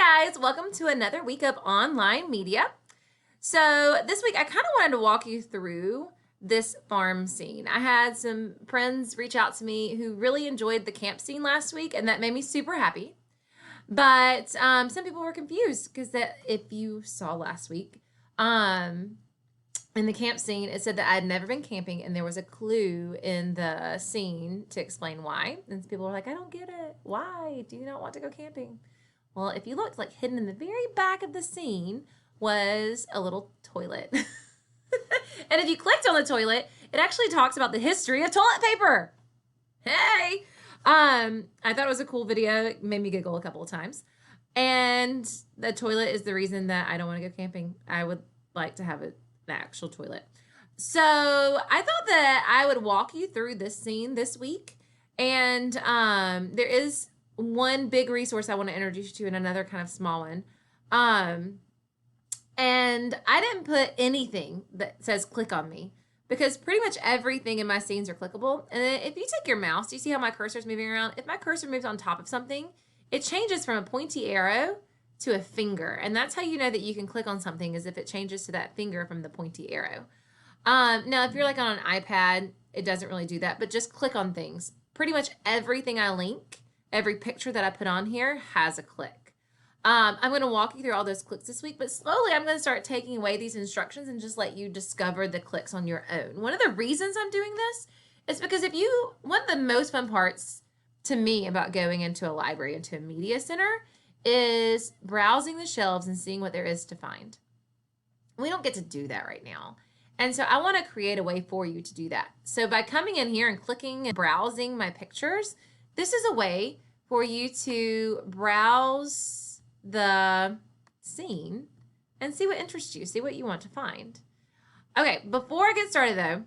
Hi guys, welcome to another week of online media. So this week I kind of wanted to walk you through this farm scene. I had some friends reach out to me who really enjoyed the camp scene last week, and that made me super happy. But some people were confused because that if you saw last week, in the camp scene, it said that I'd never been camping, and there was a clue in the scene to explain why. And people were like, "I don't get it. Why do you not want to go camping?" Well, if you looked, like hidden in the very back of the scene was a little toilet. And if you clicked on the toilet, it actually talks about the history of toilet paper. Hey! I thought it was a cool video. It made me giggle a couple of times. And the toilet is the reason that I don't want to go camping. I would like to have an actual toilet. So I thought that I would walk you through this scene this week. And there is one big resource I want to introduce you to and another kind of small one. And I didn't put anything that says click on me because pretty much everything in my scenes are clickable. And then if you take your mouse, you see how my cursor is moving around? If my cursor moves on top of something, it changes from a pointy arrow to a finger. And that's how you know that you can click on something, is if it changes to that finger from the pointy arrow. Now, if you're like on an iPad, it doesn't really do that, but just click on things. Pretty much everything I link, every picture that I put on here has a click. I'm going to walk you through all those clicks this week, but slowly I'm going to start taking away these instructions and just let you discover the clicks on your own. One of the reasons I'm doing this is because one of the most fun parts to me about going into a library, into a media center, is browsing the shelves and seeing what there is to find. We don't get to do that right now. And so I want to create a way for you to do that. So by coming in here and clicking and browsing my pictures, this is a way for you to browse the scene and see what interests you, see what you want to find. Okay, before I get started though,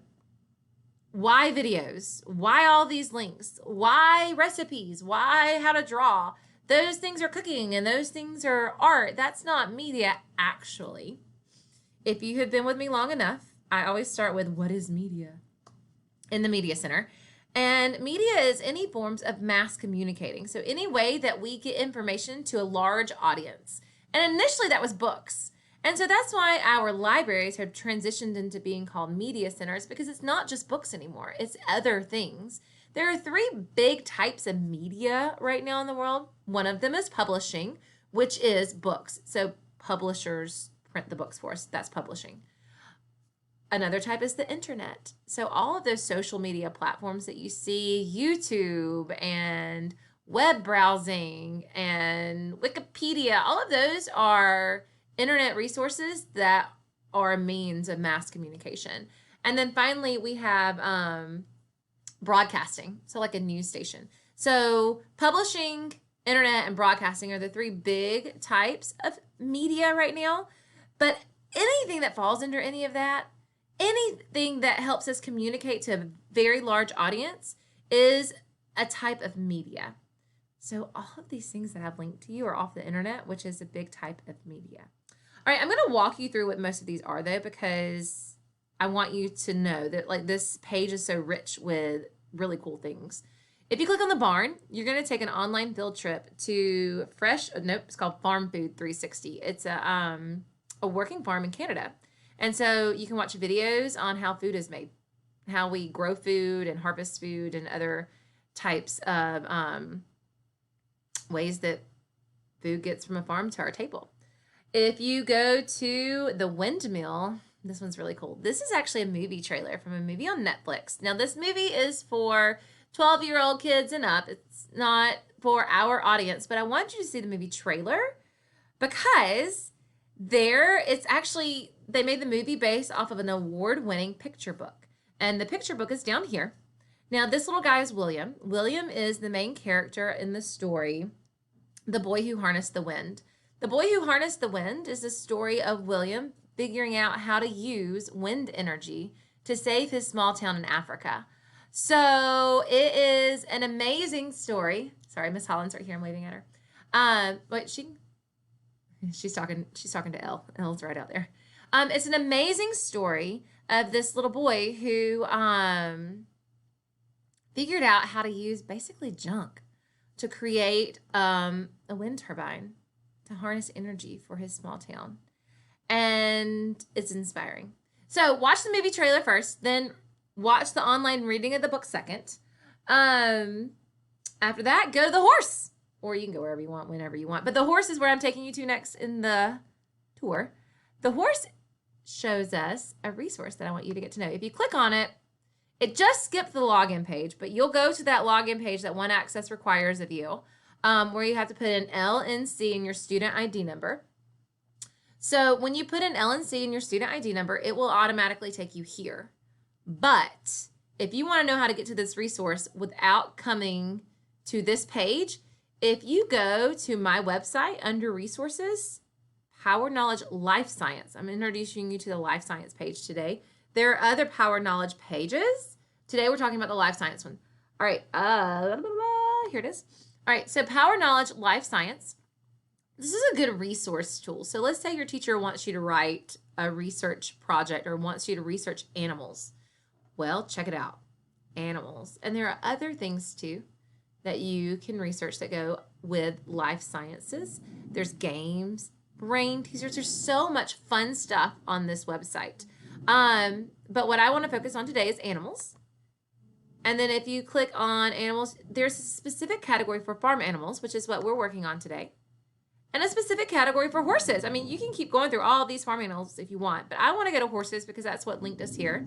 why videos? Why all these links? Why recipes? Why how to draw? Those things are cooking and those things are art. That's not media, actually. If you have been with me long enough, I always start with what is media in the media center. And media is any forms of mass communicating. So any way that we get information to a large audience. And initially that was books. And so that's why our libraries have transitioned into being called media centers, because it's not just books anymore. It's other things. There are three big types of media right now in the world. One of them is publishing, which is books. So publishers print the books for us. That's publishing. Another type is the internet. So all of those social media platforms that you see, YouTube and web browsing and Wikipedia, all of those are internet resources that are a means of mass communication. And then finally, we have broadcasting, so like a news station. So publishing, internet, and broadcasting are the three big types of media right now. But anything that falls under any of that, anything that helps us communicate to a very large audience, is a type of media. So all of these things that I've linked to you are off the internet, which is a big type of media. All right, I'm going to walk you through what most of these are, though, because I want you to know that like this page is so rich with really cool things. If you click on the barn, you're going to take an online field trip to it's called Farm Food 360. It's a working farm in Canada. And so you can watch videos on how food is made, how we grow food and harvest food and other types of ways that food gets from a farm to our table. If you go to the windmill, this one's really cool. This is actually a movie trailer from a movie on Netflix. Now, this movie is for 12-year-old kids and up. It's not for our audience, but I want you to see the movie trailer because they made the movie based off of an award-winning picture book. And the picture book is down here. Now, this little guy is William. William is the main character in the story, The Boy Who Harnessed the Wind. The Boy Who Harnessed the Wind is the story of William figuring out how to use wind energy to save his small town in Africa. So it is an amazing story. Sorry, Miss Holland's right here. I'm waving at her. She's talking to Elle. Elle's right out there. It's an amazing story of this little boy who figured out how to use basically junk to create a wind turbine to harness energy for his small town. And it's inspiring. So watch the movie trailer first, then watch the online reading of the book second. After that, go to the horse. Or you can go wherever you want, whenever you want. But the horse is where I'm taking you to next in the tour. The horse shows us a resource that I want you to get to know. If you click on it, it just skipped the login page, but you'll go to that login page that One Access requires of you, where you have to put in LNC and your student ID number. So when you put in LNC and your student ID number, it will automatically take you here. But if you want to know how to get to this resource without coming to this page, if you go to my website under resources, Power Knowledge Life Science, I'm introducing you to the Life Science page today. There are other Power Knowledge pages. Today we're talking about the Life Science one. All right, here it is. All right, so Power Knowledge Life Science. This is a good resource tool. So let's say your teacher wants you to write a research project or wants you to research animals. Well, check it out, animals. And there are other things too that you can research that go with life sciences. There's games, brain teasers. There's so much fun stuff on this website. But what I want to focus on today is animals. And then if you click on animals, there's a specific category for farm animals, which is what we're working on today. And a specific category for horses. I mean, you can keep going through all of these farm animals if you want, but I want to go to horses because that's what linked us here.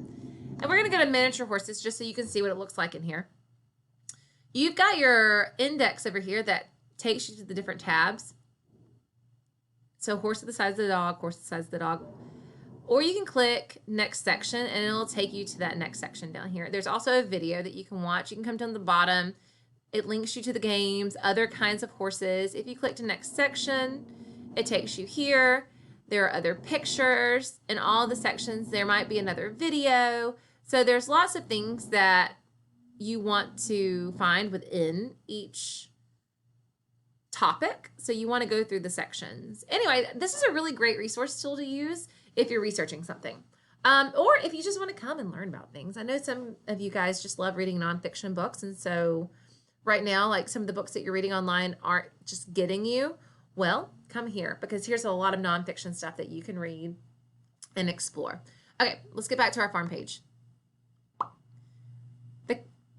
And we're going to go to miniature horses just so you can see what it looks like in here. You've got your index over here that takes you to the different tabs. So horse the size of the dog, horse the size of the dog. Or you can click next section and it'll take you to that next section down here. There's also a video that you can watch. You can come down to the bottom. It links you to the games, other kinds of horses. If you click to next section, it takes you here. There are other pictures in all the sections. There might be another video. So there's lots of things that you want to find within each topic. So you want to go through the sections. Anyway, this is a really great resource tool to use if you're researching something. Or if you just want to come and learn about things. I know some of you guys just love reading nonfiction books, and so right now, like some of the books that you're reading online aren't just getting you. Well, come here because here's a lot of nonfiction stuff that you can read and explore. Okay, let's get back to our farm page.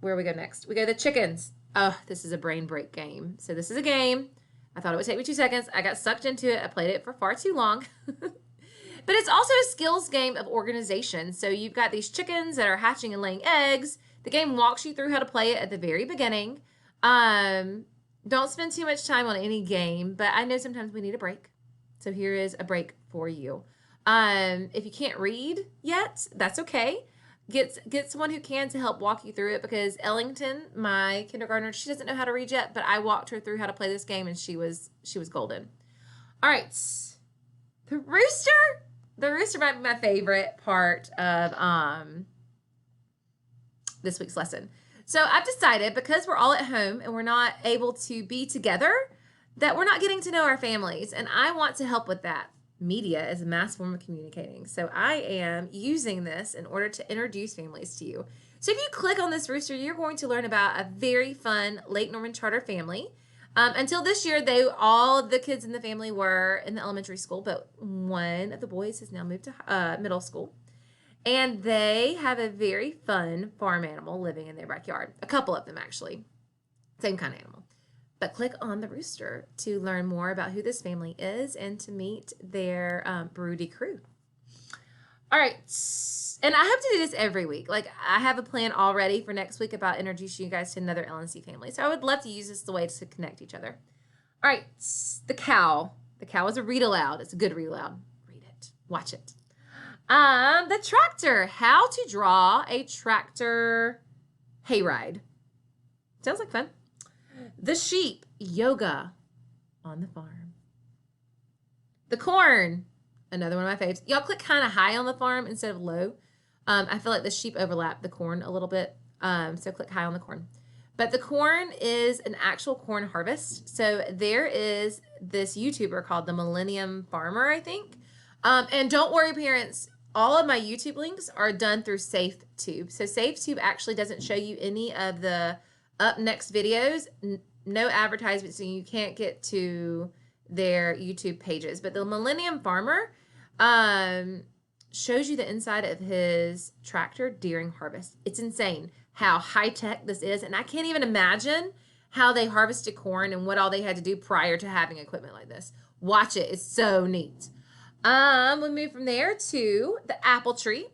Where we go next? We go to the chickens. Oh, this is a brain break game. So this is a game. I thought it would take me 2 seconds. I got sucked into it. I played it for far too long. But it's also a skills game of organization. So you've got these chickens that are hatching and laying eggs. The game walks you through how to play it at the very beginning. Don't spend too much time on any game, but I know sometimes we need a break. So here is a break for you. If you can't read yet, that's okay. Get someone who can to help walk you through it because Ellington, my kindergartner, she doesn't know how to read yet, but I walked her through how to play this game and she was golden. All right. The rooster. The rooster might be my favorite part of this week's lesson. So I've decided because we're all at home and we're not able to be together that we're not getting to know our families. And I want to help with that. Media is a mass form of communicating. So I am using this in order to introduce families to you. So if you click on this rooster, you're going to learn about a very fun Lake Norman Charter family. Until this year, all of the kids in the family were in the elementary school, but one of the boys has now moved to middle school. And they have a very fun farm animal living in their backyard. A couple of them, actually. Same kind of animal. But click on the rooster to learn more about who this family is and to meet their broody crew. All right. And I hope to do this every week. Like, I have a plan already for next week about introducing you guys to another LNC family. So I would love to use this as a way to connect each other. All right. The cow. The cow is a read aloud. It's a good read aloud. Read it. Watch it. The tractor. How to draw a tractor hayride. Sounds like fun. The sheep. Yoga on the farm. The corn. Another one of my faves. Y'all click kind of high on the farm instead of low. I feel like the sheep overlap the corn a little bit. So click high on the corn. But the corn is an actual corn harvest. So there is this YouTuber called the Millennium Farmer, I think. And don't worry, parents. All of my YouTube links are done through SafeTube. So SafeTube actually doesn't show you any of the up next videos. No advertisements, so you can't get to their YouTube pages. But the Millennium Farmer shows you the inside of his tractor during harvest. It's insane how high tech this is. And I can't even imagine how they harvested corn and what all they had to do prior to having equipment like this. Watch it. It's so neat. We move from there to the apple tree.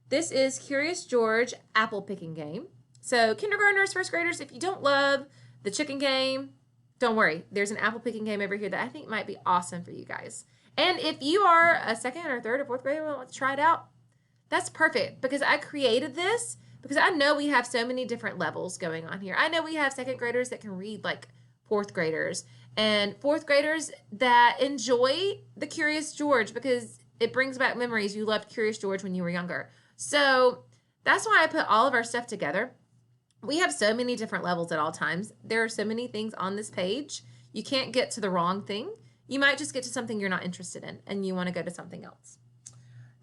This is Curious George apple picking game. So kindergartners, first graders, if you don't love the chicken game, don't worry. There's an apple picking game over here that I think might be awesome for you guys. And if you are a second or third or fourth grader and want to try it out, that's perfect because I created this because I know we have so many different levels going on here. I know we have second graders that can read like fourth graders and fourth graders that enjoy the Curious George because it brings back memories. You loved Curious George when you were younger. So that's why I put all of our stuff together. We have so many different levels at all times. There are so many things on this page. You can't get to the wrong thing. You might just get to something you're not interested in and you want to go to something else.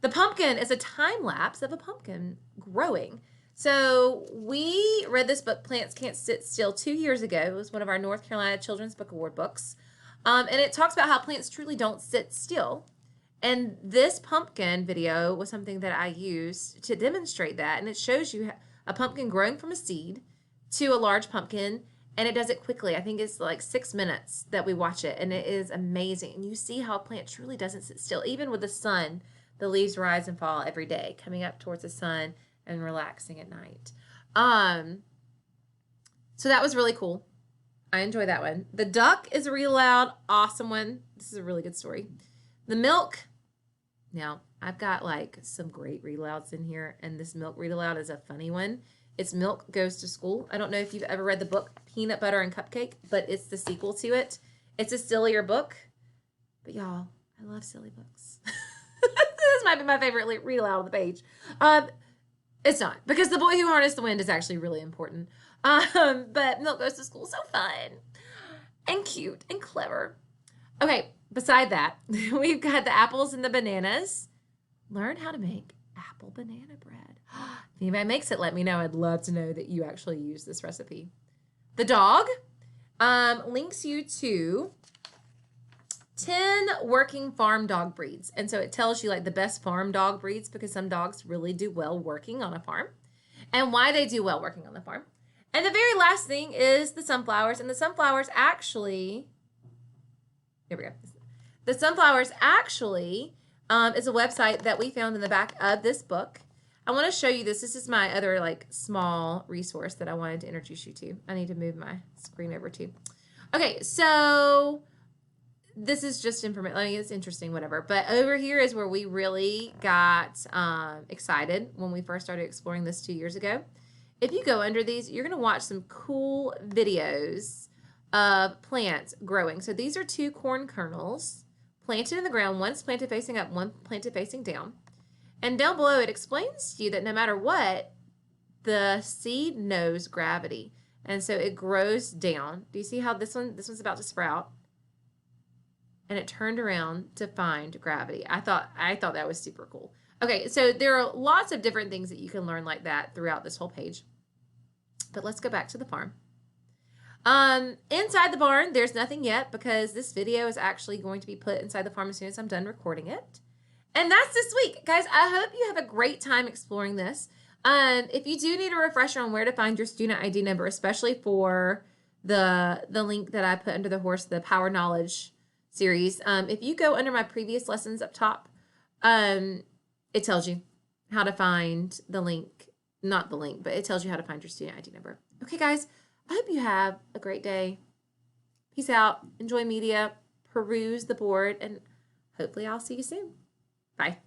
The pumpkin is a time lapse of a pumpkin growing. So we read this book, Plants Can't Sit Still, 2 years ago. It was one of our North Carolina Children's Book Award books. And it talks about how plants truly don't sit still. And this pumpkin video was something that I used to demonstrate that. And it shows you a pumpkin growing from a seed to a large pumpkin. And it does it quickly. I think it's like 6 minutes that we watch it. And it is amazing. And you see how a plant truly doesn't sit still. Even with the sun, the leaves rise and fall every day, coming up towards the sun and relaxing at night. So that was really cool. I enjoy that one. The duck is a read aloud, awesome one. This is a really good story. The milk. Now, I've got like some great read alouds in here. And this milk read aloud is a funny one. It's Milk Goes to School. I don't know if you've ever read the book Peanut Butter and Cupcake, but it's the sequel to it. It's a sillier book. But y'all, I love silly books. This might be my favorite read aloud on the page. It's not, because The Boy Who Harnessed the Wind is actually really important. But Milk Goes to School, so fun and cute and clever. Okay, beside that, we've got the apples and the bananas. Learn how to make apple banana bread. If anybody makes it, let me know. I'd love to know that you actually use this recipe. The dog links you to 10 working farm dog breeds. And so it tells you like the best farm dog breeds because some dogs really do well working on a farm and why they do well working on the farm. And the very last thing is the sunflowers. And the sunflowers actually, here we go. The sunflowers actually is a website that we found in the back of this book. I want to show you this. This is my other like small resource that I wanted to introduce you to. I need to move my screen over too. Okay, so this is just information. I mean, it's interesting, whatever. But over here is where we really got excited when we first started exploring this 2 years ago. If you go under these, you're going to watch some cool videos of plants growing. So these are 2 corn kernels planted in the ground. One's planted facing up, one planted facing down. And down below, it explains to you that no matter what, the seed knows gravity. And so it grows down. Do you see how this one's about to sprout? And it turned around to find gravity. I thought that was super cool. Okay, so there are lots of different things that you can learn like that throughout this whole page. But let's go back to the farm. Inside the barn, there's nothing yet because this video is actually going to be put inside the farm as soon as I'm done recording it. And that's this week. Guys, I hope you have a great time exploring this. If you do need a refresher on where to find your student ID number, especially for the link that I put under the horse, the Power Knowledge series, if you go under my previous lessons up top, it tells you how to find the link. Not the link, but it tells you how to find your student ID number. Okay, guys, I hope you have a great day. Peace out. Enjoy media. Peruse the board. And hopefully I'll see you soon. Bye.